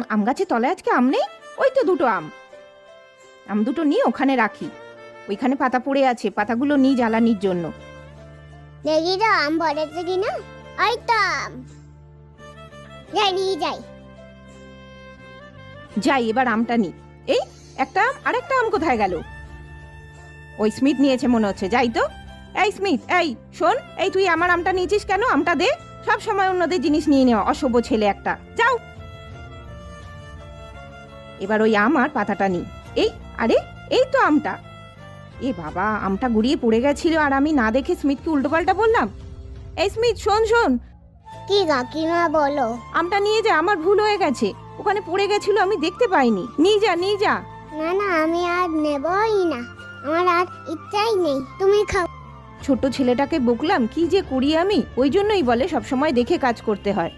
আম গাছের তলায় আজকে আম নেই? ওই তো দুটো আম। আম দুটো নিয়ে ওখানে রাখি। ওইখানে পাতা পড়ে আছে, পাতাগুলো নিই জ্বালানির জন্য। দেখি তো আম পড়েছে কিনা। ওই তো আম। যাই নিয়ে যাই। যাই, এবার আমটা নি। এই একটা আম, আরেকটা আম কোথায় গেল? ওই স্মিথ নিয়েছে মনে হচ্ছে। যাই তো। এই স্মিথ, এই শোন, এই তুই আমার আমটা নিয়েছিস কেন? আমটা দে। সব সময় অন্যদের জিনিস নিয়ে নেওয়া, অসভ্য ছেলে একটা। যাও। এবার ওই আম আর পাতাটা নি। এই, আরে এই তো আমটা। এ বাবা, আমটা গুড়িয়ে পড়ে গেছিল আর আমি না দেখে স্মিথকে উল্টোপাল্টা বললাম। এই স্মিথ, শোন শোন, কি কাকিমা বলো? আমটা নিয়ে যা, আমার ভুল হয়ে গেছে। ওখানে পড়ে গেছিল, আমি দেখতে পাইনি। নিয়ে যা, নিয়ে যা। না না, আমি আর নেবই না। আমার আর ইচ্ছাই নেই, তুমি খাও। ছোট ছেলেটাকে বকলাম, কি যে করি আমি। ওই জন্যই বলে সবসময় দেখে কাজ করতে হয়।